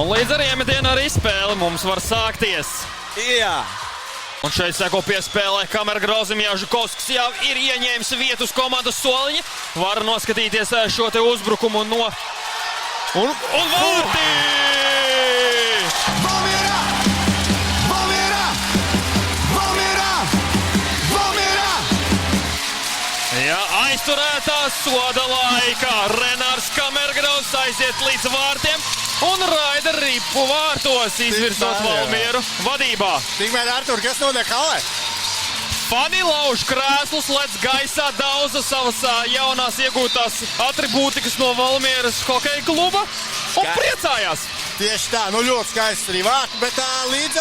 Un līdz ar iemetienu arī spēle mums var sākties. Jā. Un šeit seko piespēlē Kamergrauzim, Jāžukovskis jau ir ieņēmis vietu uz komandas soliņa. Var noskatīties šo te uzbrukumu no... Un vārtī! Valmiera! Valmiera! Valmiera! Valmiera! Ja aizturētā soda laikā Renārs Kamergrauzs aiziet līdz vārtiem un raida ripu vārtos, izvirzot Valmieru vadībā. Tikmēr, Artur, kas notiek halē? Fani lauž krēslus, lec gaisā, dauza savas jaunās iegūtās atribūtikas no Valmieras hokeja kluba un priecājās. Tieši tā, nu ļoti skaists arī vārti, bet līdz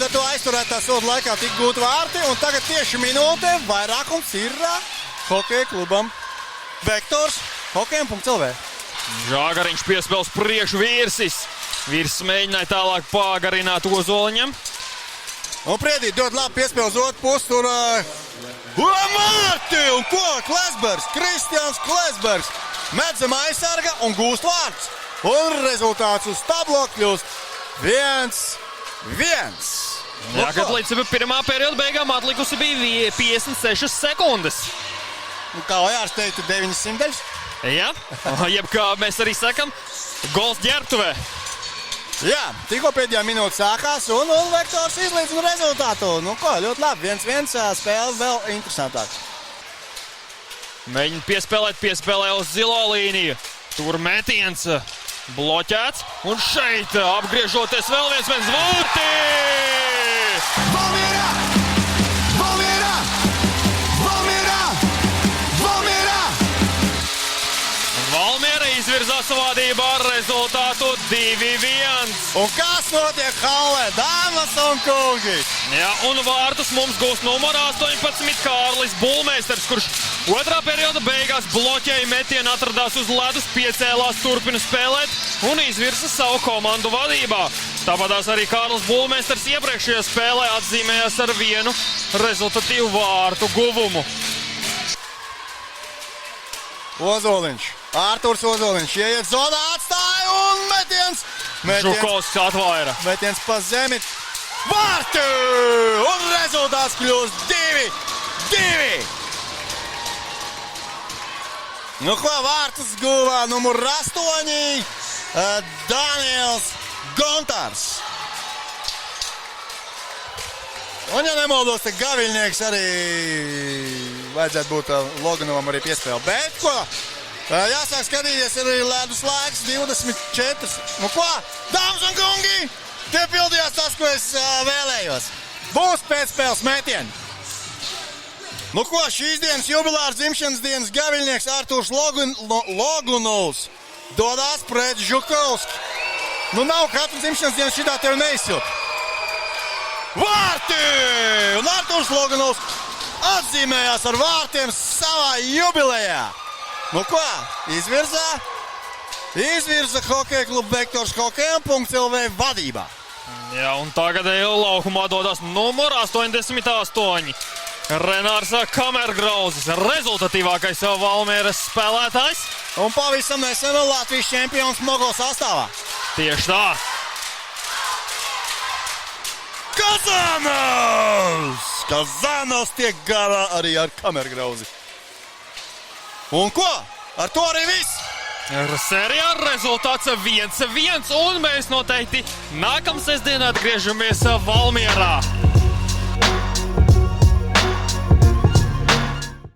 ar to aizturētā soda laikā tik gūti vārti, un tagad tieši minūtē vairākums ir hokeja klubam Vektors hokejam.lv. Žāgariņš piespēles priekšu Virsis. Virsis mēģināja tālāk pāgarināt Ozoliņam. Un Priedīt dod labi piespēli uz otru pusi, tur Mārti un ko? Klesbergs, Kristians Klesbergs met zem aizsarga un gūst vārds. Un rezultāts uz tablo kļūst 1-1. Jā, kad līdz pirmā perioda beigām atlikusi bija 56 sekundes. Un kā Ojārs teiktu, 900. Jā, jeb kā mēs arī sakam, gols ģērbtuvē. Jā, tikko pēdējā minūte sākās un Vektors izlīdzina rezultātu. Nu ko, ļoti labi, 1-1 spēle vēl interesantāk. Mēģina piespēlē uz zilo līniju. Tur metiens bloķēts un šeit apgriežoties vēl viens vārtī! Valmiera! Valmiera! Valmiera! Valmiera! Valmiera izvirzās vadībā ar rezultātu 2-1. Un kas notiek hallē, dāmas un kungi? Jā, un vārtus mums gūs numur 18 Kārlis Bulmeisters, kurš otrā perioda beigās bloķēja metienu, atradās uz ledus, piecēlās, turpina spēlēt un izvirza savu komandu vadībā. Tāpatās arī Kārlis Bulmeisters iepriekšējā spēlē atzīmējās ar vienu rezultatīvu vārtu guvumu. Ozoliņš, Ārturs Ozoliņš, ieiet zonā, atstāja un metiens. Žukovskis atvaira. Metiens pa zemi. Vārti! Un rezultāts kļūst 2-2. Nu ko, vārtus guva numur 8 Daniels Gontārs. Un ja nemaldos, te Gaviļnieks arī vajadzētu būt Loganovam arī piespēle. Bet ko? Jāsāk skatīties, ir arī ledus laiks 24. Nu ko? Dāmas un kungi, tie pildījās tas, ko es vēlējos. Būs pēcspēles metieni. Nu ko, šīs dienas jubilāra dzimšanas dienas Gaviļnieks Artūrs Logunovs dodās pret Žukovski. Nu nav katru dzimšanas dienu šitā tev neizsilp. Vārti! Un Artūrs Logunovs atzīmējās ar vārtiem savā jubilejā. Nu ko, izvirza hokeja klubu Vektors hokejam.lv vadībā. Jā, un tagad laukumā dodas numur 88. Renārs Kamergrauzis, rezultatīvākais Valmieras spēlētājs. Un pavisam nesen Latvijas čempions Mogul sastāvā. Tieši tā. Kazanovs tiek galā arī ar Kamergrauzi. Un ko? Ar to arī viss. Sērijā rezultāts 1-1 un mēs noteikti nākamsestdien atgriežamies Valmierā.